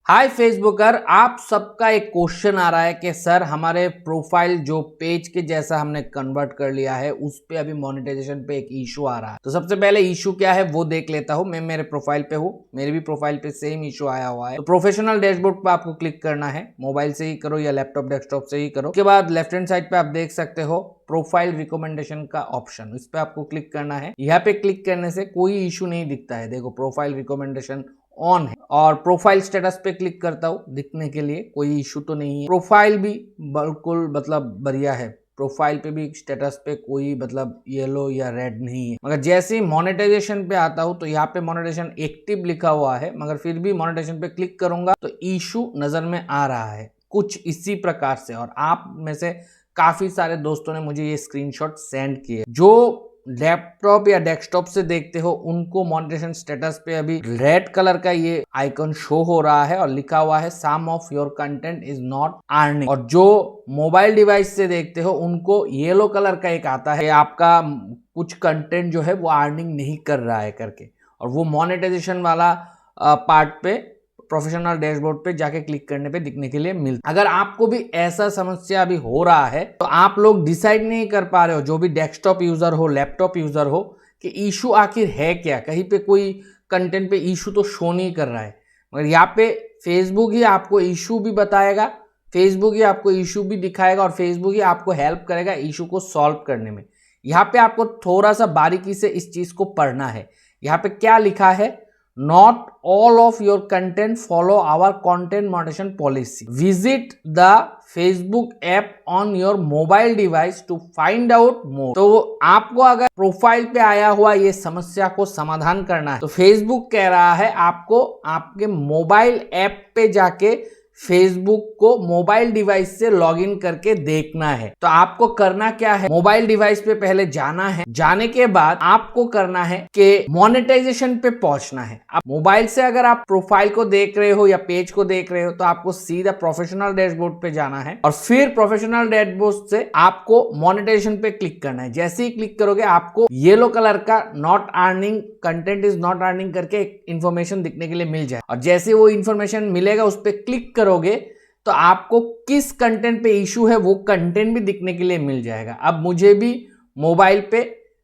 हाय फेसबुकर, आप सबका एक क्वेश्चन आ रहा है कि सर हमारे प्रोफाइल जो पेज के जैसा हमने कन्वर्ट कर लिया है उस पे अभी मोनेटाइजेशन पे एक इशू आ रहा है। तो सबसे पहले इशू क्या है वो देख लेता हूं। मैं मेरे प्रोफाइल पे हूं, मेरे भी प्रोफाइल पे सेम इशू आया हुआ है। तो प्रोफेशनल डैशबोर्ड पे आपको क्लिक करना है, मोबाइल से ही करो या लैपटॉप डेस्कटॉप से ही करो। उसके बाद लेफ्ट हैंड साइड पे आप देख सकते हो प्रोफाइल रिकमेंडेशन का ऑप्शन, इस पे आपको क्लिक करना है। यहाँ पे क्लिक करने से कोई इशू नहीं दिखता है, देखो प्रोफाइल रिकमेंडेशन ऑन है। और प्रोफाइल स्टेटस पे क्लिक करता हूँ दिखने के लिए, कोई इशू तो नहीं है। प्रोफाइल भी बिल्कुल बढ़िया है, प्रोफाइल पे भी स्टेटस पे कोई येलो या रेड नहीं है। मगर जैसे ही मोनेटाइजेशन पे आता हूँ तो यहाँ पे मोनेटाइजेशन एक्टिव लिखा हुआ है, मगर फिर भी मोनेटाइजेशन पे क्लिक करूंगा तो इशू नजर में आ रहा है कुछ इसी प्रकार से। और आप में से काफी सारे दोस्तों ने मुझे ये स्क्रीनशॉट सेंड किए। जो लैपटॉप या डेस्कटॉप से देखते हो उनको मोनेटाइजेशन स्टेटस पे अभी रेड कलर का ये आइकन शो हो रहा है और लिखा हुआ है some of your content is not earning. और जो मोबाइल डिवाइस से देखते हो उनको येलो कलर का एक आता है, आपका कुछ कंटेंट जो है वो अर्निंग नहीं कर रहा है करके। और वो मोनेटाइजेशन वाला पार्ट पे प्रोफेशनल डैशबोर्ड पे जाके क्लिक करने पे दिखने के लिए मिलता है। अगर आपको भी ऐसा समस्या अभी हो रहा है तो आप लोग डिसाइड नहीं कर पा रहे हो, जो भी डेस्कटॉप यूजर हो लैपटॉप यूजर हो, कि इशू आखिर है क्या। कहीं पे कोई कंटेंट पे इशू तो शो नहीं कर रहा है, मगर यहाँ पे फेसबुक ही आपको इशू भी बताएगा, फेसबुक ही आपको इशू भी दिखाएगा और फेसबुक ही आपको हेल्प करेगा इशू को सॉल्व करने में। यहाँ पे आपको थोड़ा सा बारीकी से इस चीज को पढ़ना है। यहाँ पे क्या लिखा है, Not all of your content follow our content moderation policy. Visit the Facebook app on your mobile device to find out more. तो आपको अगर प्रोफाइल पे आया हुआ ये समस्या को समाधान करना है तो फेसबुक कह रहा है आपको आपके मोबाइल ऐप पे जाके फेसबुक को मोबाइल डिवाइस से लॉगिन करके देखना है। तो आपको करना क्या है, मोबाइल डिवाइस पे पहले जाना है, जाने के बाद आपको करना है कि मोनेटाइजेशन पे पहुंचना है। अब मोबाइल से अगर आप प्रोफाइल को देख रहे हो या पेज को देख रहे हो तो आपको सीधा प्रोफेशनल डैशबोर्ड पे जाना है और फिर प्रोफेशनल डैशबोर्ड से आपको मोनेटाइजेशन पे क्लिक करना है। जैसे ही क्लिक करोगे आपको येलो कलर का not earning, content is not earning करके इंफॉर्मेशन दिखने के लिए मिल जाए। और जैसे वो इंफॉर्मेशन मिलेगा उस पर क्लिक करोगे तो आपको किस कंटेंट पे इशू है वो कंटेंट भी दिखने के लिए मिल जाएगा। अब मुझे भी मोबाइल पे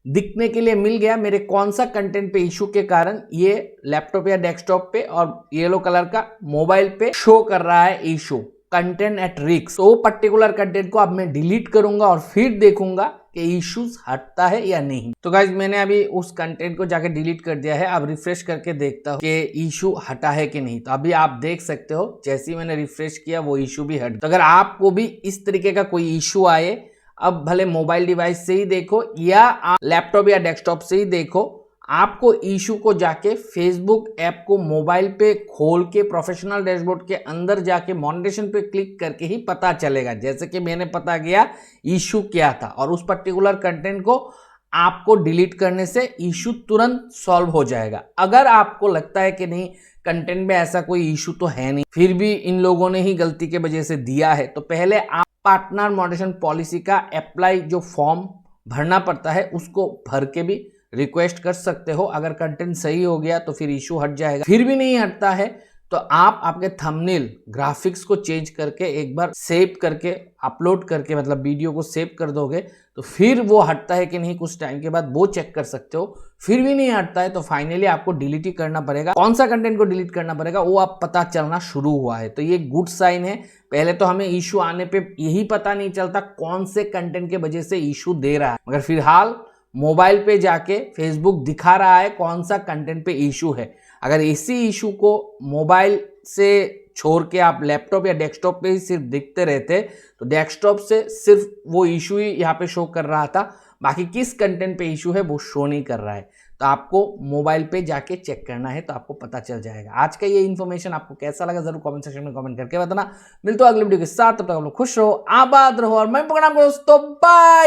दिखने के लिए मिल गया मेरे कौन सा कंटेंट पे इशू के कारण ये लैपटॉप या डेस्कटॉप पे और येलो कलर का मोबाइल पे शो कर रहा है इशू, कंटेंट एट रिस्क। तो वो पर्टिकुलर कंटेंट को अब मैं डिलीट करूंगा और फिर देखूंगा कि इश्यूज हटता है या नहीं। तो गाइज मैंने अभी उस कंटेंट को जाके डिलीट कर दिया है। अब रिफ्रेश करके देखता हूँ कि इशू हटा है कि नहीं। तो अभी आप देख सकते हो जैसे ही मैंने रिफ्रेश किया वो इशू भी हट। तो अगर आपको भी इस तरीके का कोई इशू आए, अब भले मोबाइल डिवाइस से ही देखो या आप लैपटॉप या डेस्कटॉप से ही देखो, आपको इशू को जाके फेसबुक ऐप को मोबाइल पे खोल के प्रोफेशनल डैशबोर्ड के अंदर जाके मोनेटाइजेशन पे क्लिक करके ही पता चलेगा। जैसे कि मैंने पता किया इशू क्या था और उस पर्टिकुलर कंटेंट को आपको डिलीट करने से इशू तुरंत सॉल्व हो जाएगा। अगर आपको लगता है कि नहीं कंटेंट में ऐसा कोई इशू तो है नहीं, फिर भी इन लोगों ने ही गलती के वजह से दिया है, तो पहले आप पार्टनर मॉडरेशन पॉलिसी का अप्लाई जो फॉर्म भरना पड़ता है उसको भर के भी रिक्वेस्ट कर सकते हो। अगर कंटेंट सही हो गया तो फिर इशू हट जाएगा। फिर भी नहीं हटता है तो आप आपके थंबनेल ग्राफिक्स को चेंज करके एक बार सेव करके अपलोड करके वीडियो को सेव कर दोगे तो फिर वो हटता है कि नहीं कुछ टाइम के बाद वो चेक कर सकते हो। फिर भी नहीं हटता है तो फाइनली आपको डिलीट ही करना पड़ेगा। कौन सा कंटेंट को डिलीट करना पड़ेगा वो आप पता चलना शुरू हुआ है तो ये गुड साइन है। पहले तो हमें इशू आने पे यही पता नहीं चलता कौन से कंटेंट के वजह से इशू दे रहा है, मगर फिलहाल मोबाइल पे जाके फेसबुक दिखा रहा है कौन सा कंटेंट पे इशू है। अगर इसी इशू को मोबाइल से छोड़ के आप लैपटॉप या डेस्कटॉप पे ही सिर्फ दिखते रहते तो डेस्कटॉप से सिर्फ वो इशू ही यहाँ पे शो कर रहा था, बाकी किस कंटेंट पे इशू है वो शो नहीं कर रहा है। तो आपको मोबाइल पे जाके चेक करना है तो आपको पता चल जाएगा। आज का ये इन्फॉर्मेशन आपको कैसा लगा जरूर कमेंट सेक्शन में कमेंट करके बताना। मिलते हो अगले वीडियो के साथ, तब तक आप लोग खुश रहो, आबाद रहो और मैं प्रोग्राम को दोस्तों बाय।